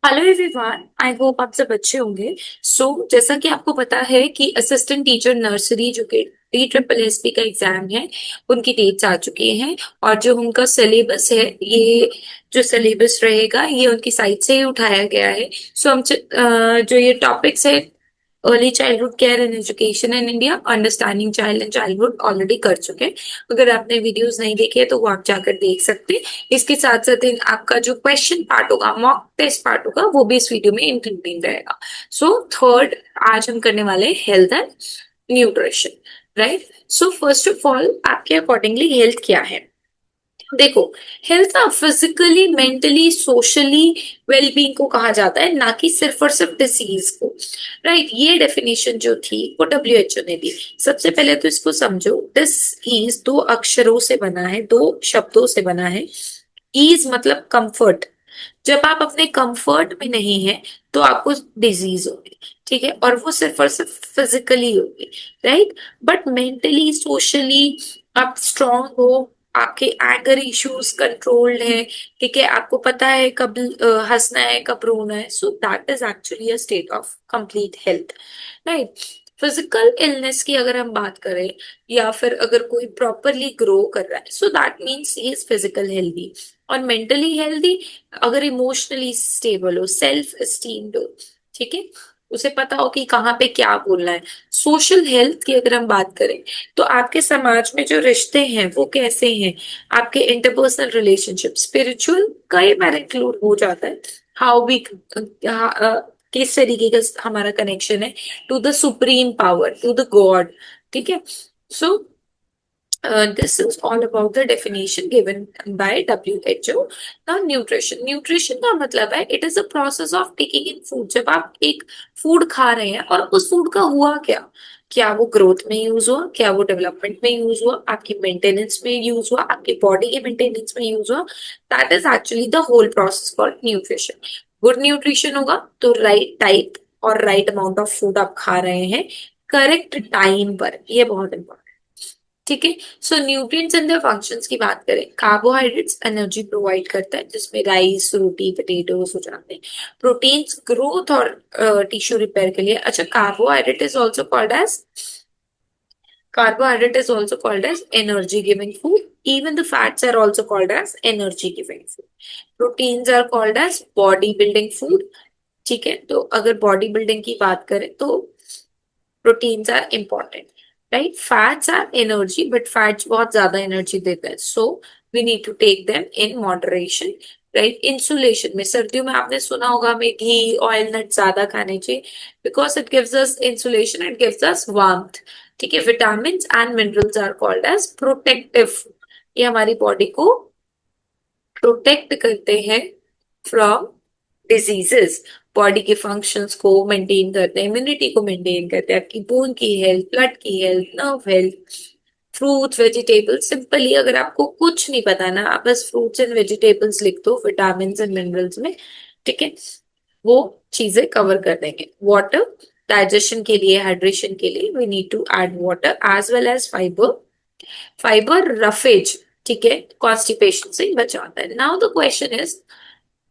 Hello everyone, I hope आप सब अच्छे होंगे। जैसा कि आपको पता है कि असिस्टेंट टीचर नर्सरी जो कि TSSSB का एग्जाम है, उनकी डेट्स आ चुकी हैं। और जो उनका सिलेबस है, ये जो सिलेबस रहेगा ये उनकी साइट से ही उठाया गया है। जो ये टॉपिक्स है, early childhood care and education in India, understanding child and childhood, already कर चुके हैं। अगर आपने वीडियोस नहीं देखे हैं तो वो आप जाकर देख सकते हैं। इसके साथ साथ आपका जो क्वेश्चन पार्ट होगा, मॉक टेस्ट पार्ट होगा, वो भी इस वीडियो में इंक्लूडिंग रहेगा। थर्ड, आज हम करने वाले हैं health and nutrition. Right. First of all, आपके अकॉर्डिंगली हेल्थ क्या है? देखो, हेल्थ ना फिजिकली, मेंटली, सोशली वेलबींग को कहा जाता है, ना कि सिर्फ और सिर्फ डिसीज को। राइट। ये डेफिनेशन जो थी वो WHO ने दी। सबसे पहले तो इसको समझो, दिस इज दो अक्षरों से बना है, दो शब्दों से बना है। ईज मतलब कंफर्ट। जब आप अपने कंफर्ट में नहीं है तो आपको डिजीज होगी। ठीक है, और वो सिर्फ और सिर्फ फिजिकली होगी। राइट। बट मेंटली, सोशली आप स्ट्रांग हो, आपके एंगर इश्यूज कंट्रोल्ड है। ठीक है, आपको पता है कब हंसना है, कब रोना है। So that is actually a state of complete health. Right. Physical illness की अगर हम बात करें, या फिर अगर कोई प्रॉपरली ग्रो कर रहा है, so that means he is physical healthy. और मेंटली हेल्दी, अगर इमोशनली स्टेबल हो, सेल्फ एस्टीम्ड हो। ठीक है, उसे पता हो कि कहाँ पे क्या बोलना है। सोशल हेल्थ की अगर हम बात करें, तो आपके समाज में जो रिश्ते हैं वो कैसे हैं, आपके इंटरपर्सनल रिलेशनशिप, स्पिरिचुअल कई बार इंक्लूड हो जाता है। हाउ वी, किस तरीके का हमारा कनेक्शन है to the supreme power, to the God. ठीक है। सो this is all about the definition given by WHO. Now, nutrition. Nutrition का मतलब है, it is a process of taking in food. जब आप एक फूड खा रहे हैं और उस फूड का हुआ क्या, क्या वो ग्रोथ में यूज हुआ, क्या वो डेवलपमेंट में यूज हुआ, आपकी मेंटेनेंस में यूज हुआ, आपकी बॉडी के मेंटेनेंस में यूज हुआ। That is actually the whole process called nutrition. Good nutrition होगा तो राइट टाइप और राइट अमाउंट ऑफ फूड आप खा रहे हैं, करेक्ट टाइम पर। ये बहुत इंपॉर्टेंट। ठीक है। न्यूट्रिएंट्स एंड देयर फंक्शंस की बात करें, कार्बोहाइड्रेट्स एनर्जी प्रोवाइड करता है, जिसमें राइस, रोटी, पोटैटोस हो जाते हैं। प्रोटीन्स ग्रोथ और टिश्यू रिपेयर के लिए। अच्छा, carbohydrate is also called as energy giving food. Even the fats are also called as energy giving food. Proteins are called as body building food. ठीक है, तो अगर बॉडी बिल्डिंग की बात करें तो proteins are important. Right. Fats are energy, but fats बहुत ज्यादा एनर्जी देते हैं, so we need to take them in moderation. Right. Insulation में, सर्दियों में आपने सुना होगा हमें घी, ऑयल, नट ज्यादा खाने चाहिए, because it gives us insulation, it gives us warmth. ठीक है। Vitamin and minerals are called as protective. ये हमारी बॉडी को प्रोटेक्ट करते हैं फ्रॉम डिजीजेस। बॉडी के फंक्शंस को मेंटेन करते हैं, इम्यूनिटी को मेंटेन करते हैं, आपकी बोन की हेल्थ, ब्लड की health, nerve health. Fruits, vegetables, simply अगर आपको कुछ नहीं पता ना, आप बस फ्रूट्स एंड वेजिटेबल्स लिख दो विटामिन एंड मिनरल्स में। ठीक है, वो चीजें कवर कर देंगे। वाटर, डाइजेशन के लिए, हाइड्रेशन के लिए we need to add water as well as fibre. Fibre roughage, ठीक है, कॉन्स्टिपेशन से बचाता है। नाउ द क्वेश्चन इज,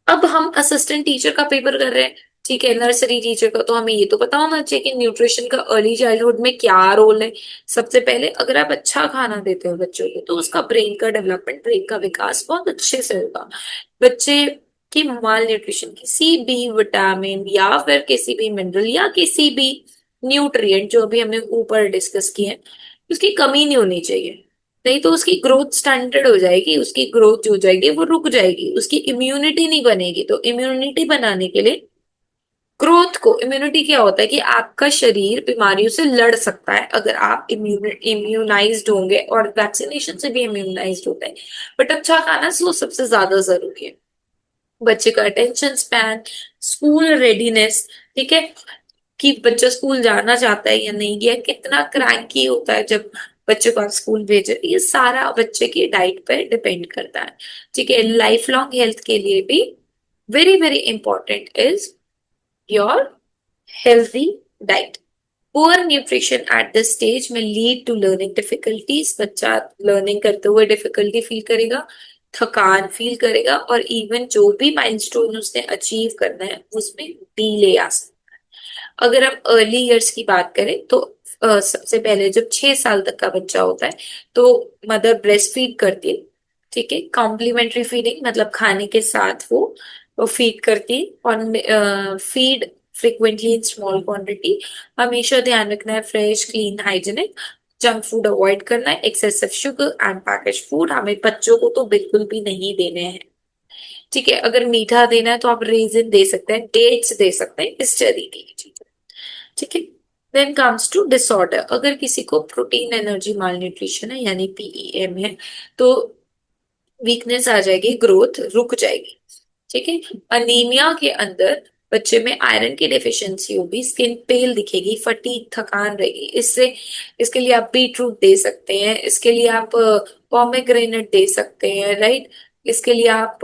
अब हम असिस्टेंट टीचर का पेपर कर रहे हैं, ठीक है, नर्सरी टीचर का, तो हमें ये तो पता होना चाहिए कि न्यूट्रिशन का अर्ली चाइल्डहुड में क्या रोल है। सबसे पहले, अगर आप अच्छा खाना देते हो बच्चों को, तो उसका ब्रेन का डेवलपमेंट, ब्रेन का विकास बहुत अच्छे से होगा। बच्चे की माल न्यूट्रिशन, किसी भी विटामिन या फिर किसी भी मिनरल या किसी भी न्यूट्रिएंट जो अभी हमने ऊपर डिस्कस किए हैं, उसकी कमी नहीं होनी चाहिए। नहीं तो उसकी ग्रोथ स्टंटेड हो जाएगी, उसकी ग्रोथ जो हो जाएगी वो रुक जाएगी, उसकी इम्यूनिटी नहीं बनेगी। तो इम्यूनिटी बनाने के लिए, ग्रोथ को, इम्यूनिटी क्या होता है कि आपका शरीर बीमारियों से लड़ सकता है अगर आप इम्यूनाइज्ड होंगे, और वैक्सीनेशन से भी इम्यूनाइज्ड होता है। बट अच्छा खाना वो सबसे ज्यादा जरूरी है। बच्चे का अटेंशन स्पैन, स्कूल रेडीनेस, ठीक है, कि बच्चा स्कूल जाना चाहता है या नहीं, या कितना क्रैंकी होता है जब बच्चे को आप स्कूल भेजे, ये सारा बच्चे की डाइट पे डिपेंड करता है। ठीक है। लाइफ लॉन्ग हेल्थ के लिए भी very very important is your healthy diet. Poor nutrition at this stage में लीड टू लर्निंग डिफिकल्टीज। बच्चा लर्निंग करते हुए डिफिकल्टी फील करेगा। थकान फील करेगा, और इवन जो भी माइलस्टोन उसने अचीव करना है उसमें डिले आ सकता है। अगर हम अर्ली ईयर्स की बात करें तो सबसे पहले जब 6 साल तक का बच्चा होता है तो मदर ब्रेस्ट फीड करती है। ठीक है, कॉम्प्लीमेंट्री फीडिंग मतलब खाने के साथ वो फीड करती है, और feed frequently in small quantity. हमेशा ध्यान रखना है fresh clean hygienic. Junk food avoid करना है, excessive sugar and package food हमें बच्चों को तो बिल्कुल भी नहीं देने हैं। ठीक है, अगर मीठा देना है तो आप रेजिन दे सकते हैं, डेट्स दे सकते हैं, इस तरीके की चीजें। ठीक है। देन कम्स टू डिसऑर्डर, अगर किसी को प्रोटीन एनर्जी माल न्यूट्रिशन है यानी पीईएम है तो वीकनेस आ जाएगी, ग्रोथ रुक जाएगी। ठीक है। अनीमिया के अंदर बच्चे में आयरन की डेफिशिएंसी होगी, स्किन पेल दिखेगी, फटीग थकान रहेगी। इससे इसके लिए आप बीट रूट दे सकते हैं, इसके लिए आप पोमेग्रेनेट दे सकते हैं, राइट। इसके लिए आप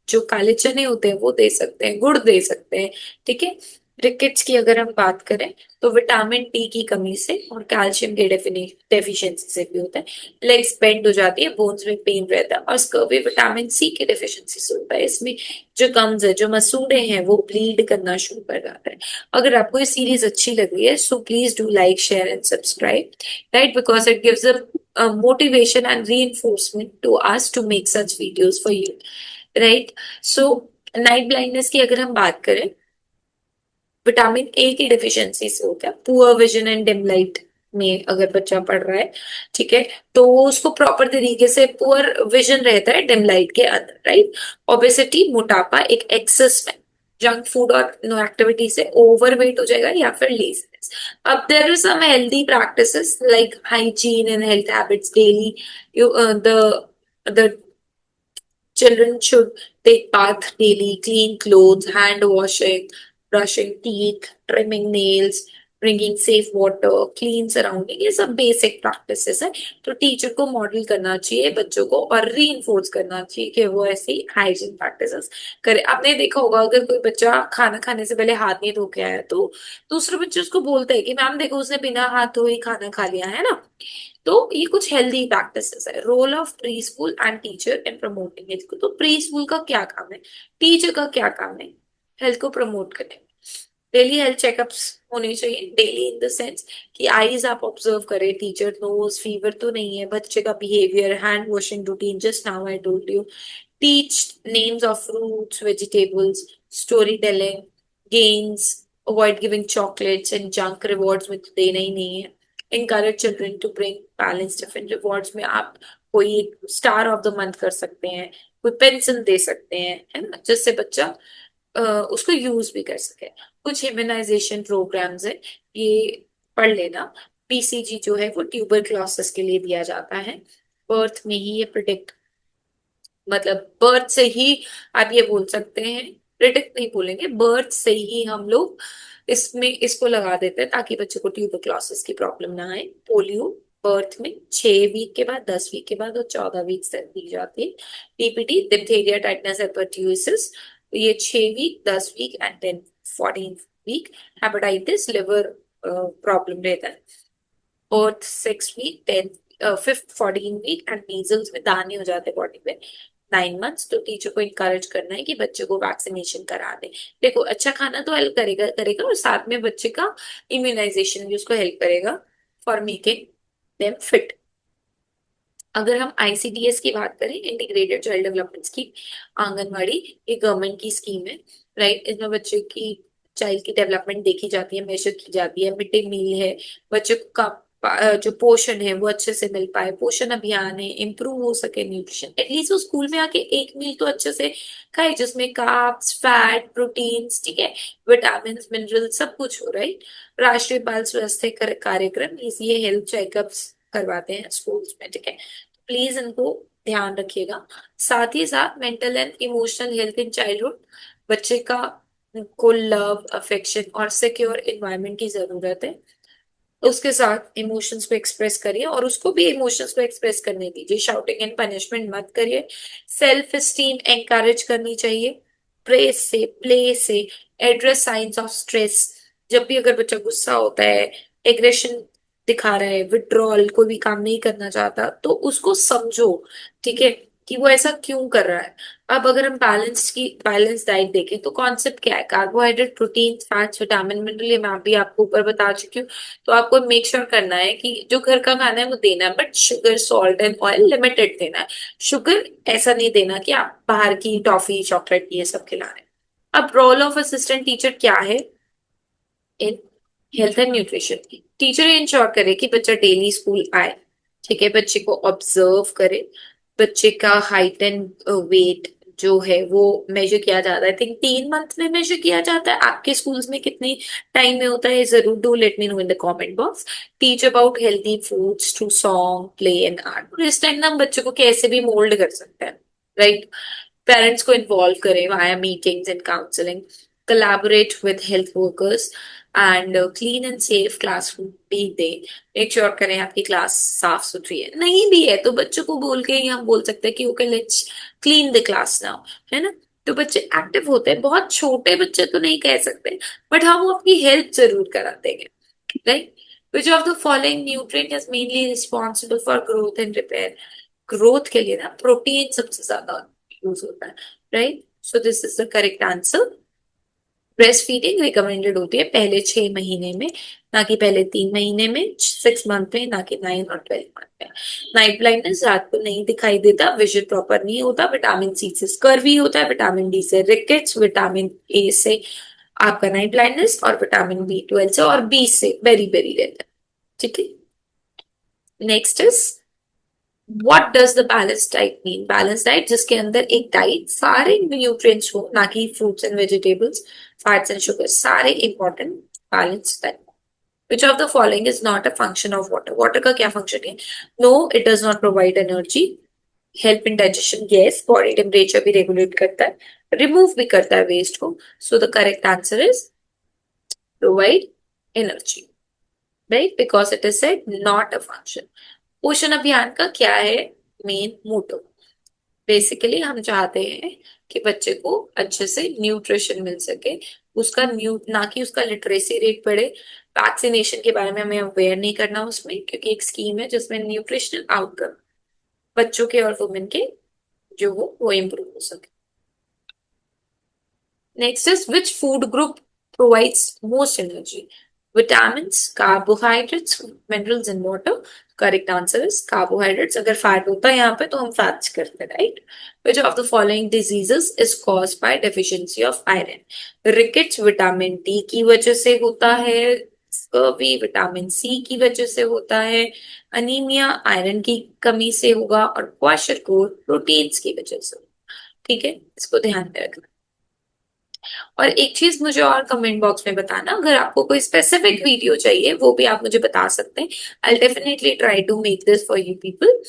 जो काले चने होते हैं वो दे सकते हैं, गुड़ दे सकते हैं। ठीक है। रिकेट्स की अगर हम बात करें तो विटामिन डी की कमी से और कैल्शियम के डेफिशिएंसी से भी होता है। लेग्स बेंड हो जाती है, बोन्स में पेन रहता है, और स्कर्वी विटामिन सी की डेफिशिएंसी से होता है। इसमें जो गम्स है, जो मसूड़े हैं, वो ब्लीड करना शुरू कर जाता है। अगर आपको ये सीरीज अच्छी लग रही है so please do like share and subscribe, right, because it gives a motivation and reinforcement to us to make such videos for you, right? So night blindness की अगर हम बात करें, विटामिन ए की डिफिशियंसी से होता है। Poor vision and dim light में अगर बच्चा पढ़ रहा है, ठीक है, तो वो उसको प्रॉपर तरीके से पुअर विजन रहता है डिम लाइट के अंदर, राइट। ओबेसिटी मोटापा एक एक्सेस में जंक फूड और नो एक्टिविटी से ओवरवेट हो जाएगा या फिर लेजीनेस। अब there are some healthy practices like hygiene and health habits daily. You the Children should take bath daily, clean clothes, hand washing, brushing teeth, trimming nails, drinking safe water, clean surrounding, ये सब basic practices है। तो teacher को model करना चाहिए बच्चों को और रीइंफोर्स करना चाहिए कि वो ऐसी हाइजीन प्रैक्टिसेस करे। आपने देखा होगा अगर कोई बच्चा खाना खाने से पहले हाथ नहीं धो के आया तो दूसरे बच्चे उसको बोलते हैं कि मैम देखो उसने बिना हाथ धोए खाना खा लिया है ना। तो ये कुछ हेल्दी प्रैक्टिसेस है। Role of pre school and teacher in promoting health. तो प्री स्कूल का क्या काम है, टीचर का क्या काम है, हेल्थ को प्रमोट करने। डेली हेल्थ चेकअप्स होने चाहिए, डेली इन द सेंस कि आईज आप ऑब्जर्व करें, टीचर नोज फीवर तो नहीं है, बच्चे का behaviour, hand washing routine, just now I told you. Teach names of fruits vegetables, story telling, games, avoid giving chocolates and junk. Rewards में तो देना ही नहीं है। encourage children to bring balance different rewards में आप कोई स्टार ऑफ द मंथ कर सकते हैं, कोई पेंसिल दे सकते हैं, है ना, जिससे बच्चा उसको यूज भी कर सके। कुछ इम्यूनाइजेशन प्रोग्राम्स है, ये पढ़ लेना। पीसीजी जो है वो ट्यूबर क्लोसिस के लिए दिया जाता है। बर्थ में ही ये प्रिडिक्ट, मतलब बर्थ से ही आप ये बोल सकते हैं, प्रिडिक्ट नहीं बोलेंगे, बर्थ से ही हम लोग इसमें इसको लगा देते हैं ताकि बच्चे को ट्यूबरक्लोसिस की प्रॉब्लम ना आए। पोलियो बर्थ में 6 वीक के बाद, 10 वीक के बाद और 14 वीक से दी जाती है। टीपीटी डिप्थीरिया टेटनस हेपेटाइटिस, ये 6 week, 10 week and 14 week. Hepatitis liver problem रहता है। Fourth 6 week, 5th 14 week and measles में दाने हो जाते हैं बॉडी में 9 मंथ्स। तो टीचर को इनकरेज करना है कि बच्चे को वैक्सीनेशन करा दे। देखो अच्छा खाना तो हेल्प करेगा करेगा और साथ में बच्चे का इम्यूनाइजेशन भी उसको हेल्प करेगा फॉर मेकिंग देम फिट। अगर हम आईसीडीएस की बात करें, integrated child development scheme, anganwadi, ये गवर्नमेंट की स्कीम है, राइट। इसमें बच्चे की चाइल्ड की डेवलपमेंट देखी जाती है, मेजर की जाती है। मिड डे मील है, बच्चे को का जो पोषण है वो अच्छे से मिल पाए, पोषण अभियान है, इम्प्रूव हो सके न्यूट्रिशन, एटलीस्ट वो स्कूल में आके एक मील तो अच्छे से खाए जिसमें कार्ब्स, फैट, प्रोटीन्स, ठीक है, विटामिन मिनरल सब कुछ हो, राइट। राष्ट्रीय बाल स्वास्थ्य कार्यक्रम, ये हेल्थ चेकअप्स करवाते हैं स्कूल्स में, ठीक है। प्लीज इनको ध्यान रखिएगा। साथ ही साथ mental and emotional health in childhood, बच्चे का को लव, अफेक्शन और सिक्योर एनवायरनमेंट की जरूरत है। उसके साथ इमोशंस को एक्सप्रेस करिए और उसको भी इमोशंस को एक्सप्रेस करने दीजिए। शाउटिंग एंड पनिशमेंट मत करिए। सेल्फ स्टीम एनकरेज करनी चाहिए। प्रेस से, प्ले से एड्रेस साइंस ऑफ स्ट्रेस। जब भी अगर बच्चा गुस्सा होता है, एग्रेशन दिखा रहा है, विड्रॉल, कोई भी काम नहीं करना चाहता, तो उसको समझो, ठीक है। कि वो ऐसा क्यों कर रहा है। अब अगर हम बैलेंस डाइट देखें तो कॉन्सेप्ट क्या है, carbohydrate, protein, fats, vitamin, mineral, ये मैं भी आपको ऊपर बता चुकी हूँ। तो आपको मेक श्योर करना है कि जो घर का खाना है वो देना है, but sugar, salt and oil limited देना है। शुगर ऐसा नहीं देना कि आप बाहर की टॉफी, चॉकलेट ये सब खिला रहे हैं। अब रोल ऑफ असिस्टेंट टीचर क्या है in health and nutrition? Teacher ensure करे कि बच्चा डेली स्कूल आए, ठीक है, बच्चे को ऑब्जर्व करे, बच्चे का हाइट एंड वेट जो है वो मेजर किया जाता है। आई थिंक 3 मंथ में मेजर किया जाता है। आपके स्कूल्स में कितने टाइम में होता है जरूर do let me know in the comment box. Teach about healthy foods through song, play and art. और इस टाइम ना हम बच्चों को कैसे भी मोल्ड कर सकते हैं, राइट। पेरेंट्स को इन्वॉल्व करें via meetings and counselling, collaborate with health workers and clean and safe classroom भी दे। मेक श्योर करें आपकी क्लास साफ सुथरी है, नहीं भी है तो बच्चों को बोल के ही हम बोल सकते हैं कि okay let's clean the class now, है ना। तो बच्चे एक्टिव होते हैं, बहुत छोटे बच्चे तो नहीं कह सकते, बट हाँ वो अपनी हेल्प जरूर कराते हैं, right. Which of the following nutrient is mainly responsible for growth and repair? Growth के लिए ना प्रोटीन सबसे ज्यादा यूज होता है, right. So this is the correct answer. Breast feeding recommended होती है पहले 6 महीने में, ना कि पहले 3 महीने में, 6 मंथ में, ना कि 9 और 12 मंथ में। नाइट ब्लाइंडनेस, रात को नहीं दिखाई देता, विजन प्रॉपर नहीं होता, विटामिन सी से स्कर्वी होता है, विटामिन डी से रिकेट्स, विटामिन ए से आपका नाइट ब्लाइंडनेस, और विटामिन बी 12 से और बी से बेरी बेरी रहता है, ठीक है। Next is what does the balance diet mean? Balance diet जिसके अंदर एक डाइट सारे न्यूट्रिएंट्स हो, ना कि fruits and vegetables, fats and sugar, सारे important, balance diet. Which of the following is not a function of water? Water का क्या function है? No, it does not provide energy. Help in digestion, yes. Body temperature भी regulate करता है, remove भी करता है waste को. So the correct answer is provide energy, right? Because it is said not a function. पोषण अभियान का क्या है मेन मोटो? बेसिकली हम चाहते हैं कि बच्चे को अच्छे से न्यूट्रिशन मिल सके, उसका ना कि उसका लिटरेसी रेट बढ़े। वैक्सीनेशन के बारे में हमें अवेयर नहीं करना उसमें, क्योंकि एक स्कीम है जिसमें न्यूट्रिशनल आउटकम बच्चों के और वुमेन के जो वो इम्प्रूव हो सके। Next is which food group provides most energy? Vitamins, carbohydrates, minerals and water. Correct answer is carbohydrates. अगर फैट होता है यहाँ पे तो हम फैट्स करते हैं, right. Which of the following diseases is caused by deficiency of iron? Rickets vitamin D की वजह से होता है, स्कर्वी विटामिन सी की वजह से होता है, अनीमिया आयरन की कमी से होगा, और क्वाशरकोर प्रोटीन्स की वजह से। ठीक है, इसको ध्यान में रखना। और एक चीज मुझे और कमेंट बॉक्स में बताना, अगर आपको कोई स्पेसिफिक वीडियो चाहिए वो भी आप मुझे बता सकते हैं। I definitely try to make this for you people.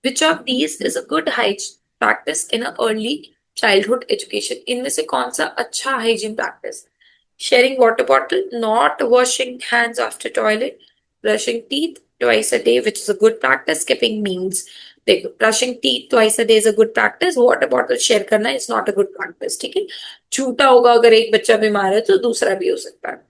Which of these is a good hygiene practice in early childhood education? इनमें से कौन सा अच्छा hygiene practice? Sharing water bottle, not washing hands after toilet, brushing teeth twice a day which is a good practice, skipping meals. देखो, brushing teeth twice a day is a good practice, water bottle share करना is not a good practice, ठीक है। झूठा होगा, अगर एक बच्चा बीमार है तो दूसरा भी हो सकता है,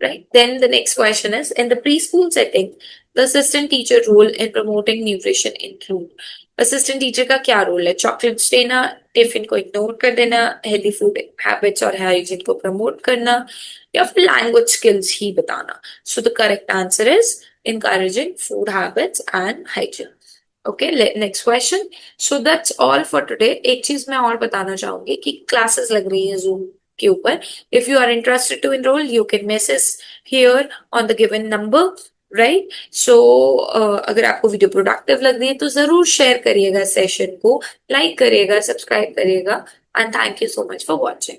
right? Then the next question is, in the preschool setting, the assistant teacher role in promoting nutrition include? Assistant teacher का क्या रोल है? चॉकलेट्स देना, टिफिन को इग्नोर कर देना, हेल्दी फूड हैबिट्स और हाइजीन को प्रमोट करना, या फिर लैंग्वेज स्किल्स ही बताना? So the correct answer is encouraging food habits and hygiene. Okay, next question. So that's all for today. एक चीज मैं और बताना चाहूंगी कि क्लासेस लग रही है जूम के ऊपर। If you are interested to enroll you can message here on the given number, right. So अगर आपको वीडियो प्रोडक्टिव लग रही है तो जरूर शेयर करिएगा सेशन को, लाइक करिएगा, सब्सक्राइब करिएगा, and thank you so much for watching.